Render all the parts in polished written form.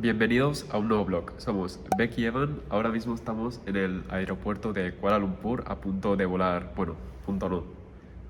Bienvenidos a un nuevo vlog. Somos Becky y Evan. Ahora mismo estamos en el aeropuerto de Kuala Lumpur a punto de volar. Bueno, punto no.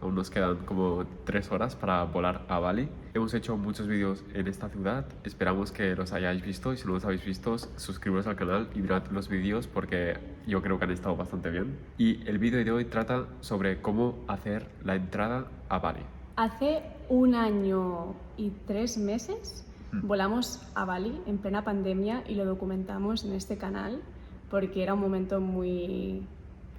Aún nos quedan como 3 horas para volar a Bali. Hemos hecho muchos vídeos en esta ciudad. Esperamos que los hayáis visto y si no los habéis visto, suscribiros al canal y mirad los vídeos porque yo creo que han estado bastante bien. Y el vídeo de hoy trata sobre cómo hacer la entrada a Bali. Hace 1 año y 3 meses volamos a Bali en plena pandemia y lo documentamos en este canal porque era un momento muy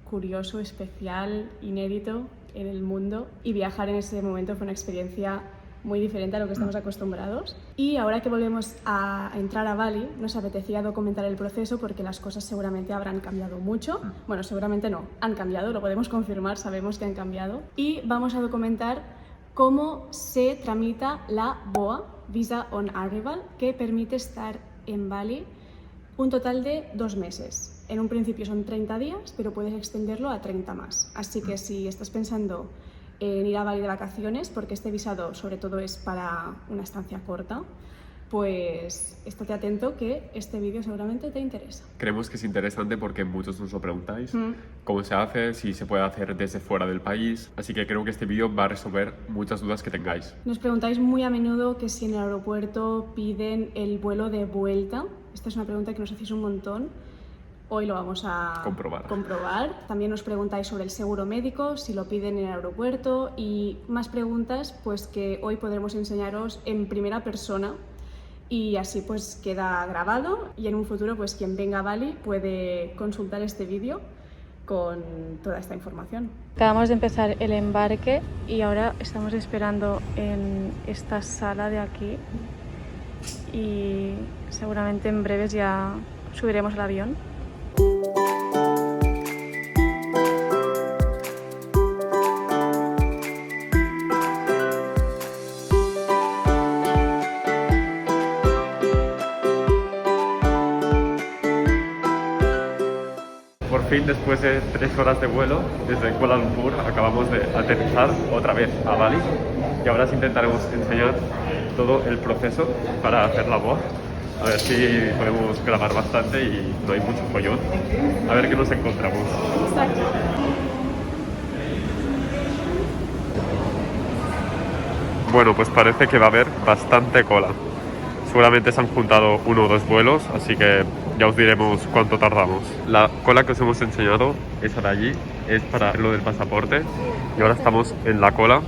curioso, especial, inédito en el mundo y viajar en ese momento fue una experiencia muy diferente a lo que estamos acostumbrados. Y ahora que volvemos a entrar a Bali, nos apetecía documentar el proceso porque las cosas seguramente habrán cambiado mucho. Bueno, seguramente no, han cambiado, lo podemos confirmar, sabemos que han cambiado. Y vamos a documentar cómo se tramita la BOA, Visa on Arrival, que permite estar en Bali un total de 2 meses. En un principio son 30 días, pero puedes extenderlo a 30 más. Así que si estás pensando en ir a Bali de vacaciones, porque este visado sobre todo es para una estancia corta, pues estate atento que este vídeo seguramente te interesa. Creemos que es interesante porque muchos nos lo preguntáis, cómo se hace, si se puede hacer desde fuera del país, así que creo que este vídeo va a resolver muchas dudas que tengáis. Nos preguntáis muy a menudo que si en el aeropuerto piden el vuelo de vuelta. Esta es una pregunta que nos hacéis un montón. Hoy lo vamos a comprobar. También nos preguntáis sobre el seguro médico, si lo piden en el aeropuerto y más preguntas pues que hoy podremos enseñaros en primera persona. Y así pues queda grabado y en un futuro pues quien venga a Bali puede consultar este vídeo con toda esta información. Acabamos de empezar el embarque y ahora estamos esperando en esta sala de aquí y seguramente en breves ya subiremos al avión. Por fin, después de 3 horas de vuelo desde Kuala Lumpur, acabamos de aterrizar otra vez a Bali y ahora os intentaremos enseñar todo el proceso para hacer la BOA. A ver si podemos grabar bastante y no hay mucho follón. A ver qué nos encontramos. Exacto. Bueno, pues parece que va a haber bastante cola. Seguramente se han juntado 1 o 2 vuelos, así que ya os diremos cuánto tardamos. La cola que os hemos enseñado, esa de allí, es para lo del pasaporte. Y ahora estamos en la cola,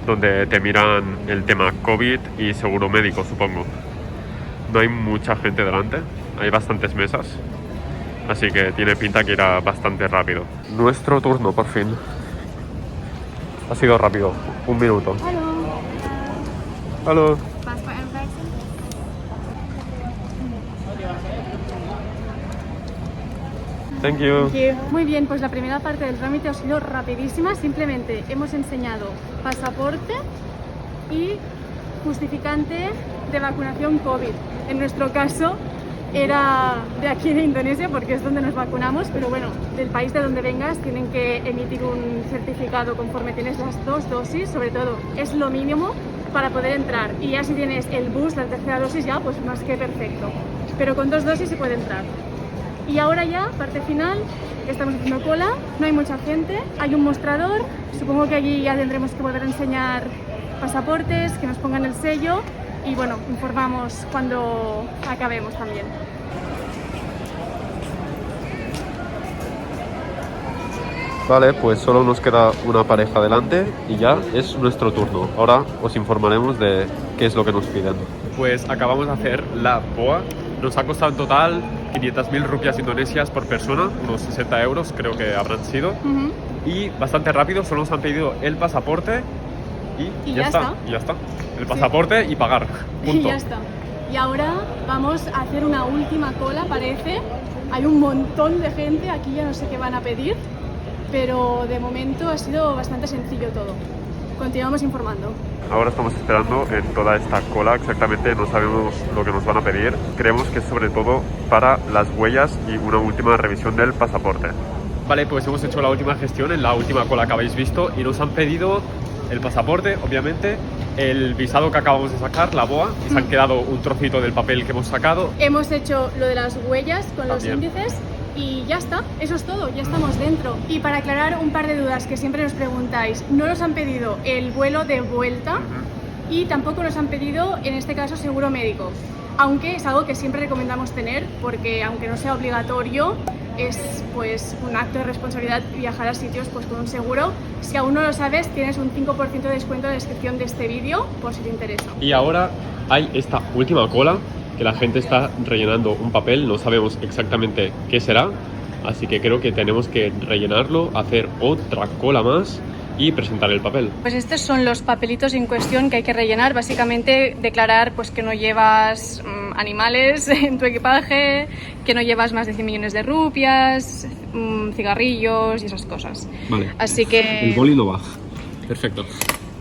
donde te miran el tema COVID y seguro médico, supongo. No hay mucha gente delante, hay bastantes mesas, así que tiene pinta que irá bastante rápido. Nuestro turno, por fin. Ha sido rápido, 1 minuto. Hola. Thank you. Muy bien, pues la primera parte del trámite ha sido rapidísima. Simplemente hemos enseñado pasaporte y justificante de vacunación COVID. En nuestro caso era de aquí de Indonesia porque es donde nos vacunamos, pero bueno, del país de donde vengas tienen que emitir un certificado conforme tienes las 2 dosis, sobre todo es lo mínimo para poder entrar. Y ya si tienes el boost, la tercera dosis ya, pues más que perfecto. Pero con 2 dosis se puede entrar. Y ahora ya, parte final, estamos haciendo cola, no hay mucha gente, hay un mostrador, supongo que allí ya tendremos que volver a enseñar pasaportes, que nos pongan el sello y bueno, informamos cuando acabemos también. Vale, pues solo nos queda una pareja delante y ya es nuestro turno. Ahora os informaremos de qué es lo que nos piden. Pues acabamos de hacer la BOA. Nos ha costado en total 500.000 rupias indonesias por persona, unos 60 euros creo que habrán sido. Y bastante rápido, solo nos han pedido el pasaporte y ya está. Y ya está. El pasaporte y pagar. Punto. Y ya está. Y ahora vamos a hacer una última cola, parece. Hay un montón de gente, aquí ya no sé qué van a pedir, pero de momento ha sido bastante sencillo todo. Continuamos informando. Ahora estamos esperando en toda esta cola, exactamente no sabemos lo que nos van a pedir. Creemos que es sobre todo para las huellas y una última revisión del pasaporte. Vale, pues hemos hecho la última gestión en la última cola que habéis visto y nos han pedido el pasaporte, obviamente, el visado que acabamos de sacar, la BOA, y se han quedado un trocito del papel que hemos sacado. Hemos hecho lo de las huellas con También. los índices y ya está, eso es todo, ya estamos dentro. Y para aclarar un par de dudas que siempre nos preguntáis, no nos han pedido el vuelo de vuelta y tampoco nos han pedido, en este caso, seguro médico. Aunque es algo que siempre recomendamos tener porque aunque no sea obligatorio, es pues un acto de responsabilidad viajar a sitios pues con un seguro. Si aún no lo sabes, tienes un 5% de descuento en la descripción de este vídeo por si te interesa. Y ahora hay esta última cola que la gente está rellenando un papel, no sabemos exactamente qué será, así que creo que tenemos que rellenarlo, hacer otra cola más y presentar el papel. Pues estos son los papelitos en cuestión que hay que rellenar, básicamente declarar pues que no llevas animales en tu equipaje, que no llevas más de 100 millones de rupias, cigarrillos y esas cosas. Vale. Así que El boli no va. Perfecto.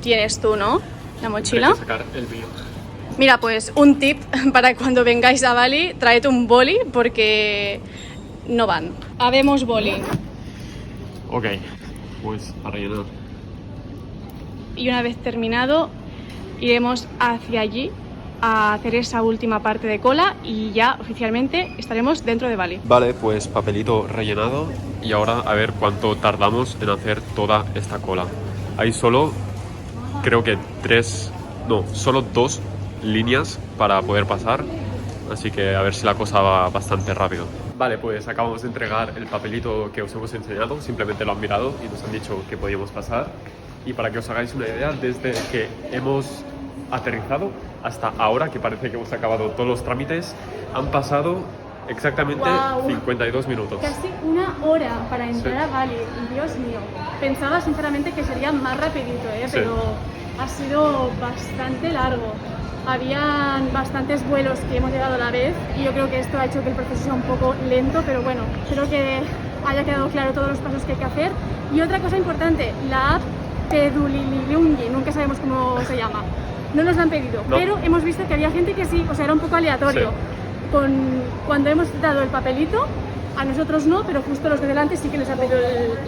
tienes tú, ¿no? La mochila. Hay que sacar el mío. Mira, pues un tip para cuando vengáis a Bali, tráete un boli porque no van. Habemos boli. Ok, pues a rellenar. Y una vez terminado, iremos hacia allí a hacer esa última parte de cola y ya oficialmente estaremos dentro de Bali. Vale, pues papelito rellenado y ahora a ver cuánto tardamos en hacer toda esta cola. Hay solo, creo que solo 2 líneas para poder pasar, así que a ver si la cosa va bastante rápido. Vale, pues acabamos de entregar el papelito que os hemos enseñado, simplemente lo han mirado y nos han dicho que podíamos pasar. Y para que os hagáis una idea, desde que hemos aterrizado hasta ahora, que parece que hemos acabado todos los trámites, han pasado exactamente 52 minutos. Casi una hora para entrar a Bali, Dios mío. Pensaba sinceramente que sería más rapidito, pero ha sido bastante largo. Habían bastantes vuelos que hemos llegado a la vez y yo creo que esto ha hecho que el proceso sea un poco lento, pero bueno, espero que haya quedado claro todos los pasos que hay que hacer. Y otra cosa importante, la app Peduliliungi, nunca sabemos cómo se llama. No nos la han pedido, pero hemos visto que había gente que sí, o sea, era un poco aleatorio. Cuando hemos dado el papelito, a nosotros no, pero justo los de delante sí que les han pedido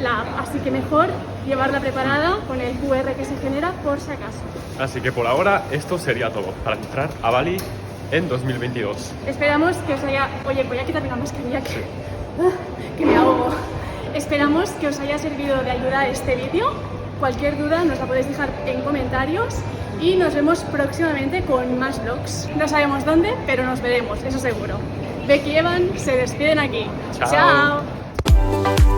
la app. Así que mejor llevarla preparada con el QR que se genera por si acaso. Así que por ahora esto sería todo para entrar a Bali en 2022. Esperamos que os haya... Oye, voy a quitarme la mascarilla que me ahogo. Esperamos que os haya servido de ayuda este vídeo. Cualquier duda nos la podéis dejar en comentarios y nos vemos próximamente con más vlogs. No sabemos dónde, pero nos veremos, eso seguro. Becky y Evan se despiden aquí. Chao. ¡Chao!